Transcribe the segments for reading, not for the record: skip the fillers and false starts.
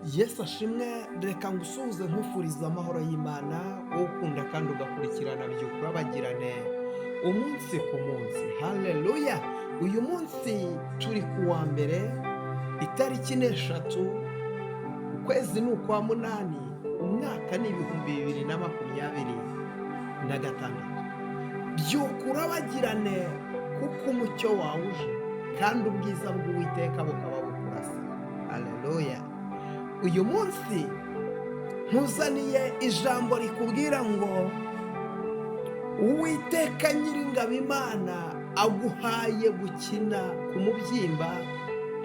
Yesu ashimwe. Reka ngusuhuze nkufuriza amahoro y'Imana, wowe ukunda kandi ugakurikirana by'ukurabagirane umunsi ku munsi. Haleluya! Uyu munsi turi ku wa mbere, itariki 3, ukwezi ni ukwa munani, umwaka ni 2026. By'ukurabagirane kuko umucyo wawuje kandi ubwiza bw'Uwiteka bukaba bukurasa. Haleluya! Uyu munsi nkuzaniye ijambo rikubwira ngo Uwiteka Nyiringabo Imana aguhaye gukina ku mubyimba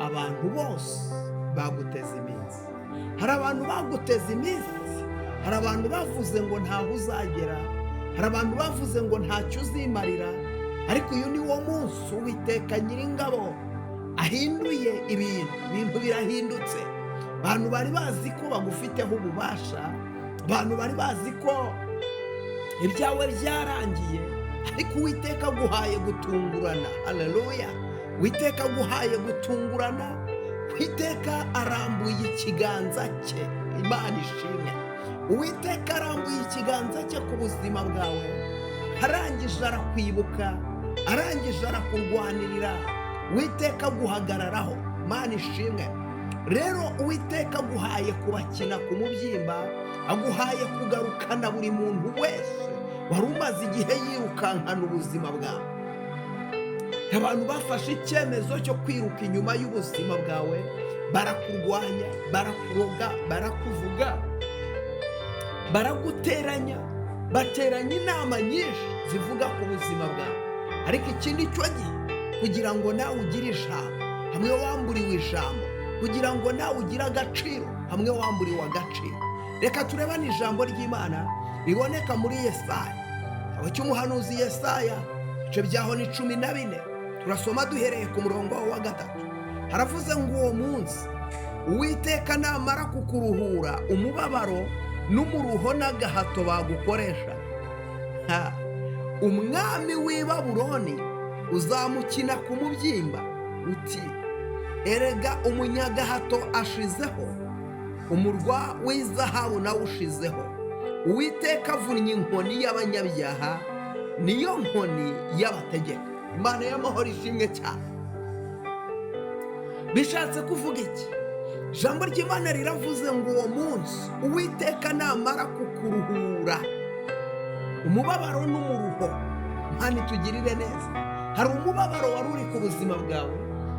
abantu bose baguteza iminsi. Hari abantu baguteza iminsi, hari abantu bavuze ngo ntaho uzagera, hari abantu bavuze ngo ntacyo uzimarira, ariko uyu ni wo munsi Uwiteka Nyiringabo ahinduye ibintu birahindutse. Abantu bari bazi ko bagufiteho ububasha, abantu bari bazi ko ibyawe byarangiye, ariko Uwiteka aguhaye gutungurana. Haleluya! Uwiteka aguhaye gutungurana. Uwiteka arambuye ikiganza cye. Imana ishimwe. Uwiteka arambuye ikiganza cye ku buzima bwawe, arangije arakwibuka, arangije arakurwanirira. Uwiteka aguhagararaho. Imana ishimwe. Rero Uwiteka aguhaye kubakina ku mubyimba, aguhaye kugarukana buri muntu wese wari umaze igihe yirukankana ubuzima bwawe. Abantu bafashe icyemezo cyo kwiruka inyuma y'ubuzima bwawe, barakurwanya, barakuroga, barakuvuga, baraguteranya, bateranya inama nyinshi zivuga ku buzima bwawe. Ariko iki ni cyo gihe kugira ngo nawe ugire ijambo, hamwe wamburiwe ijambo, kugira ngo nawe ugire agaciro, hamwe wamburiwe agaciro. Reka turebane ijambo ry'Imana riboneka muri Yesaya, igitabo cy'umuhanuzi Yesaya, ibice byaho ni 14. Turasoma duhereye ku murongo wa 3. Haravuze ngo uwo munsi Uwiteka namara kukuruhura umubabaro n'umuruho n'agahato bagukoresha, umwami w'i Babuloni uzamukina ku mubyimba uti, erega umunyagahato ashizeho, umurwa w'izahabu nawe ushizeho. Uwiteka avunnye inkoni y'abanyabyaha, niyo nkoni y'abategeka. Imana y'amahoro ishimwe cyane. Bishatse kuvuga iki? Ijambo ry'Imana riravuze ngo uwo munsi Uwiteka namara kukuruhura umubabaro n'umuruho. Imana itugirire neza. Hari umubabaro wari uri ku buzima bwawe,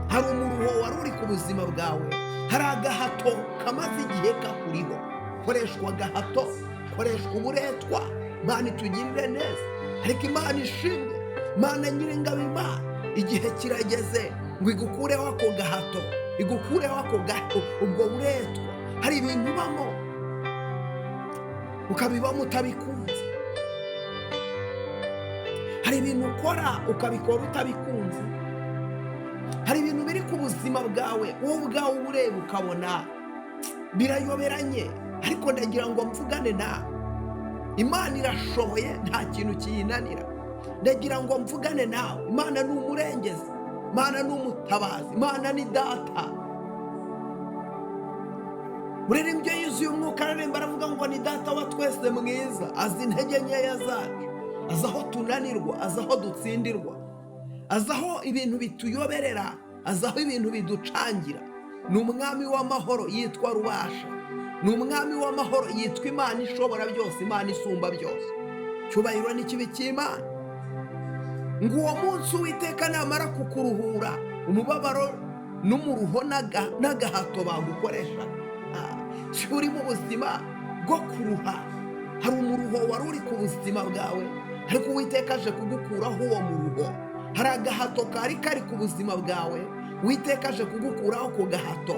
hari umuruho wari uri ku buzima bwawe, hari agahato kamaze igihe kakuriho. Koreshwa agahato, koreshwa uburetwa. Imana itugirire neza. Ariko Imana ishimwe, Imana Nyiringabo Imana, igihe kirageze ngo igukureho ako gahato, igukureho ubwo buretwa. Hari ibintu ubamo ukabibamo utabikunze, hari ibintu ukora ukabikora utabikunze, hari ibintu biri ku buzima bwawe wowe ubwawe ureba ukabona birayoberanye, ariko ndagira ngo mvugane nawe. Imana irashoboye, nta kintu kiyinanira. Ndagira ngo mvugane nawe. Imana ni umurengezi, Imana ni umutabazi, Imana ni data. Muririmbyi yuzuye umwuka araremba aravuga ngo ni data wa twese mwiza, azi intege nkeya zacu, azi aho tunanirwa, azi aho dutsindirwa, azi aho ibintu bituyoberera, azi aho ibintu biducangira. Ni umwami w'amahoro yitwa Rubasha, ni umwami w'amahoro yitwa Imana ishobora byose, Imana isumba byose. Cyubahiro n'ikibi cy'Imana. Ngo uwo munsi Uwiteka namara kukuruhura umubabaro n'umuruho n'agahato bagukoresha. Si uri mu buzima bwo kuruha, hari umuruho wari uri ku buzima bwawe, ariko Uwiteka aje kugukuraho uwo muruho. Hari agahato kari ku buzima bwawe, Uwiteka aje kugukuraho ku gahato.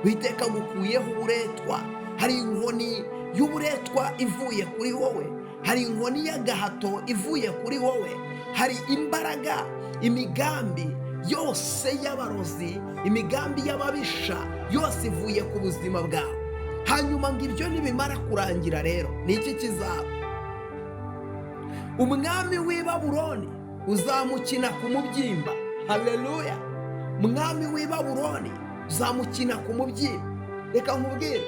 Uwiteka agukuyeho uburetwa. Hari inkoni y'uburetwa ivuye kuri wowe, hari inkoni y'agahato ivuye kuri wowe, hari imbaraga, imigambi yose y'abarozi, imigambi y'ababisha yose ivuye ku buzima bwawe. Hanyuma ngo ibyo nibimara kurangira rero ni iki kizaba? Umwami w'i Babuloni uzamukina ku mubyimba. Haleluya! Umwami w'i Babuloni uzamukina ku mubyimba. Reka nkubwire,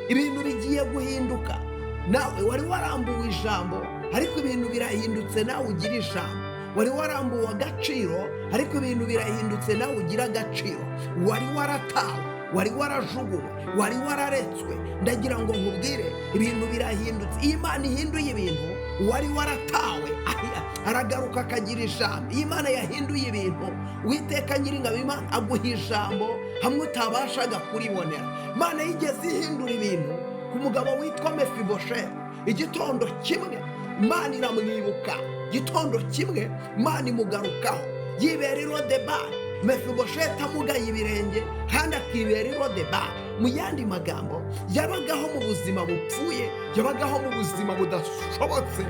ibintu bigiye guhinduka. Nawe wari warambuwe ijambo ariko ibintu birahindutse, nawe ugira ijambo. Wari warambuwe agaciro ariko ibintu birahindutse, nawe ugira agaciro. Wari waratawe, wari warajugunywe, wari wararetswe, ndagira ngo nkubwire ibintu birahindutse. Iyo Imana ihinduye ibintu, wari waratawe aragaruka akagira ijambo. Iyo Imana yahinduye ibintu, Uwiteka Nyiringabo Imana aguha ijambo hamwe utabashaga kuribonera. Imana yigeze ihindura ibintu ku mugabo witwa Mefibosheti. Igitondo kimwe Imana iramwibuka, igitondo kimwe Imana imugarukaho, yibera i Lodebari. Mefibosheti amugaye ibirenge kandi akibera i Lodebari. Mu yandi magambo, yabagaho mu buzima bupfuye, yabagaho mu buzima budashobotse,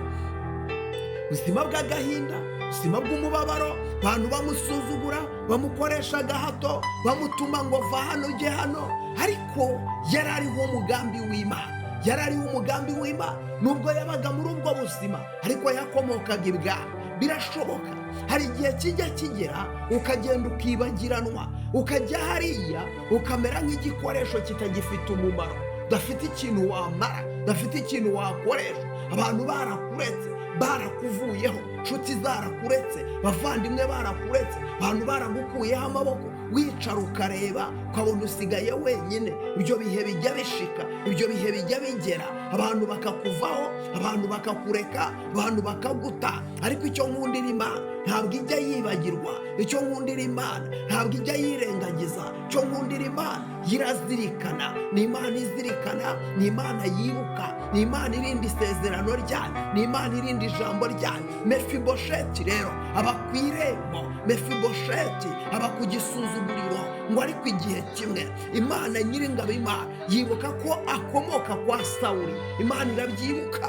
ubuzima bw'agahinda, ubuzima bw'umubabaro, abantu bamusuzugura, bamukoresha agahato, bamutuma ngo va hano ujye hano. Ariko yari ariho umugambi w'Imana, yari ariho umugambi w'Imana. Nubwo yabaga muri ubwo buzima ariko yakomokaga ibwami. Birashoboka hari igihe kijya kigera ukagenda ukibagiranwa, ukajya hariya ukamera nk'igikoresho kitagifite umumaro, udafite ikintu wamara, udafite ikintu wakoresha. Abantu barakuretse, barakuvuyeho, inshuti zarakuretse, bavandimwe barakuretse, abantu baragukuyeho amaboko, wicara ukareba ukabona usigaye wenyine. Ibyo bihe bijya bishika, ibyo bihe bijya bigera, abantu bakakuvaho, abantu bakakureka, abantu bakaguta. Ariko icyo nkundira Imana ntabwo ijya yibagirwa, icyo nkundira Imana ntabwo ijya yirengagiza, icyo nkundira Imana yirazirikana. Ni Imana izirikana, ni Imana yibuka, ni Imana irinda isezerano ryayo, ni Imana irinda ijambo ryayo. Mefibosheti rero aba ku irembo, Mefibosheti aba ku gisuzuguriro. Ngo ariko igihe kimwe Imana Nyiringabo Imana yibuka ko akomoka kwa Sawuli. Imana irabyibuka,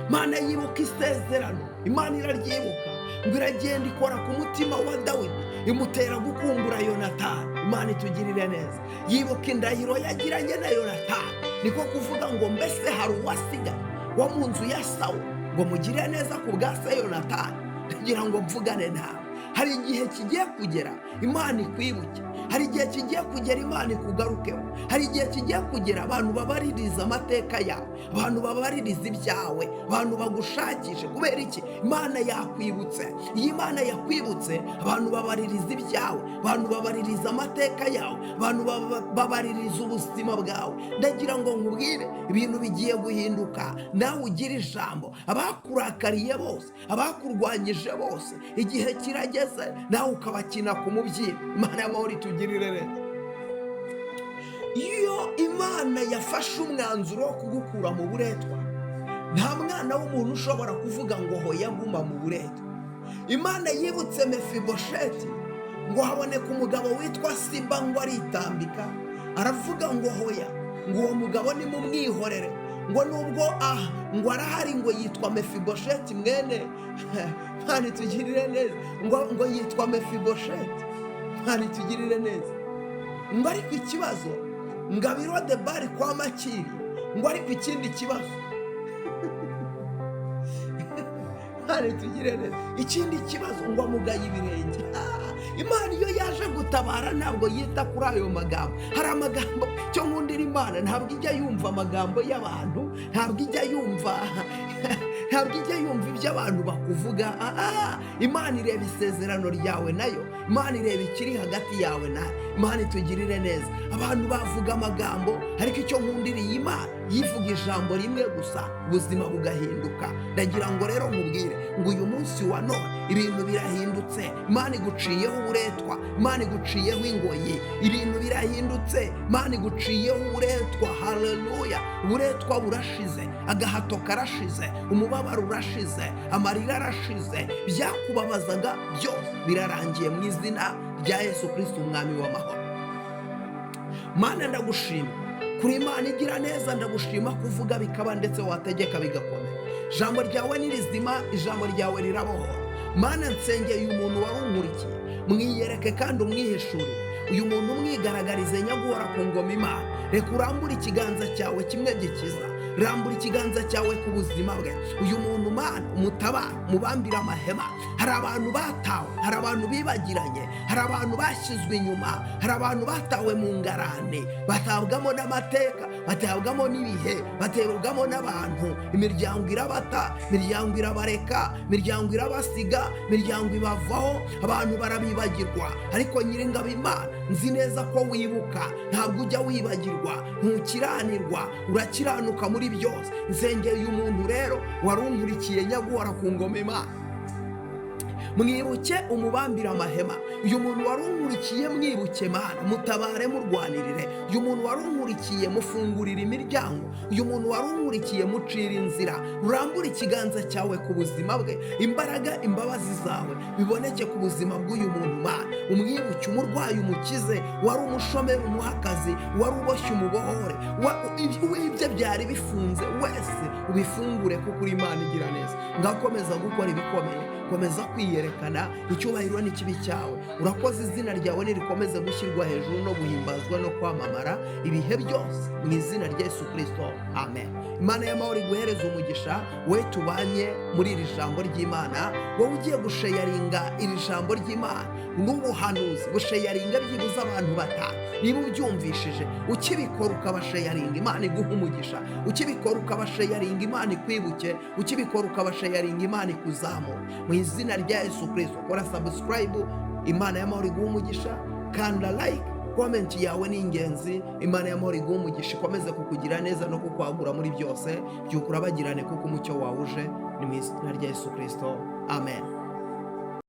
Imana yibuka isezerano, Imana iraryibuka. Ngo iragenda ikora ku mutima wa Dawidi, imutera gukumbura Yonatani. Imana itugirire neza. Yibuka indahiro yagiranye na Yonatani, niko kuvuga ngo mbese hari uwasigaye wo mu nzu ya Sawuli ngo mugire neza ku bwa se Yonatani. Kugira ngo mvugane nawe, hari igihe kigiye kugera Imana ikwibuke, hari igihe kigiye kugera Imana ikugarukeho, hari igihe kigiye kugera abantu babaririza amateka yawe, abantu babaririza ibyawe, abantu bagushakishe. Kubera iki? Imana yakwibutse. Iyo Imana yakwibutse, abantu babaririza ibyawe, abantu babaririza amateka yawe, abantu babaririza ubuzima bwawe. Ndagira ngo nkubwire ibintu bigiye guhinduka, nawe ugira ijambo. Abakurakariye bose, abakurwanyije bose, igihe kirageze nawe ukabakina ku mubyimba. Imana y'amahoro itugirire neza. Iyo Imana yafashe umwanzuro wo kugukura mu buretwa, nta mwana w'umuntu ushobora kuvuga ngo hoya guma mu buretwa. Imana yibutse Mefibosheti ngo haboneka umugabo witwa Siba ngo aritambika, aravuga ngo hoya, ngo uwo mugabo nimumwihorere, ngo nubwo ngo arahari, ngo yitwa Mefibosheti mwene Imana itugirire neza, ngo yitwa Mefibosheti. Imana itugirire neza. Ngo ariko ikibazo, ngo abi Lodebari kwa Makiri, ngo ariko ikindi kibazo Imana itugirire neza, ikindi kibazo ngo amugaye ibirenge. Imana iyo yaje gutabara ntabwo yita kuri ayo magambo. Hari amagambo, cyo nkundira Imana ntabwo ijya yumva amagambo y'abantu, ntabwo ijya yumva ibyo abantu bakuvuga. Imana ireba isezerano ryawe nayo, Imana ireba ikiri hagati yawe nayo. Imana itugirire neza. Abantu bavuga amagambo, ariko icyo nkundira iyi Imana yivuga ijambo rimwe gusa, ubuzima bugahinduka. Ndagira ngo rero nkubwire ngo uyu munsi wa none ibintu birahindutse. Imana iguciyeho uburetwa, Imana iguciyeho ingoyi, ibintu birahindutse. Imana iguciyeho uburetwa. Haleluya! Uburetwa burashize, agahato karashize, umubabaro urashize, amarira arashize, byakubabazaga byose birarangiye mu izina rya Yesu Kristo umwami w'amahoro. Mana ndagushima kuri Imana igira neza, ndagushima kuvuga bikaba ndetse wategeka bigakomera. Ijambo ryawe ni rizima, ijambo ryawe rirabohora. Mana nsengeye uyu muntu warunkurikiye, mwiyereke kandi umwihishure. Uyu muntu umwigaragarize nyaguhora ku ngoma Imana. Reka urambure ikiganza cyawe kimwe gikiza, rambura ikiganza cyawe ku buzima bwe. Uyu muntu Mana umutabara, mubambire amahema. Hari abantu batawe, hari abantu bibagiranye, hari abantu bashyizwe inyuma, hari abantu batawe mu ngarane, batabwamo n'amateka, batabwamo n'ibihe, batabwamo n'abantu. Imiryango irabata, imiryango irabareka, imiryango irabasiga, imiryango ibavaho, abantu barabibagirwa. Ariko Nyiringabo Imana, nzi neza ko wibuka, ntabwo ujya wibagirwa, ntukiranirwa, urakiranuka muri byose. Nsengeye umuntu rero warunkurikiye nyaguhora ku ngoma Imana, mwibuke umubambire amahema. Uyu muntu warunkurikiye mwibuke Mana, mutabare murwanirire. Uyu muntu warunkurikiye mufungurire imiryango. Uyu muntu warunkurikiye mucira inzira. Urambure ikiganza cyawe ku buzima bwe, imbaraga imbabazi zawe biboneke ku buzima bw'uyu muntu Mana. Umwibuke, umurwayi umukize, wari umushomeri umuha akazi, wari uboshye umubohore, ibyo byari bifunze wese ubifungure, kuko uri Imana igira neza. Ngakomeza gukora ibikomeye, komeza kwiyerekana, icyubahiro n'ikibi cyawe. Urakoze, izina ryawe nirikomeze gushyirwa hejuru no guhimbazwa no kwamamara ibihe byose, mu izina rya Yesu Kristo, amen. Imana y'amahoro iguhereze umugisha, we tubanye muri iri jambo ry'Imana. Wowe ugiye gusheyaringa iri jambo ry'Imana n'ubuhanuzi, gusheyaringa byibuze abantu batanu. Niba ubyumvishije ukibikora ukabasheyaringa, Imana iguha umugisha. Ukibikora ukabasheyaringa, Imana ikwibuke. Ukibikora ukabasheyaringa, Imana ikuzamura, mu izina rya Yesu Kristo. Kora subscribe, Imana y'amahoro iguha umugisha. Kanda like, comment yawe ni ingenzi. Imana y'amahoro iguha umugisha, ikomeze kukugira neza no kukwagura muri byose. Byuka urabagirane kuko umucyo wawe uje, ni mu izina rya Yesu Kristo, amen.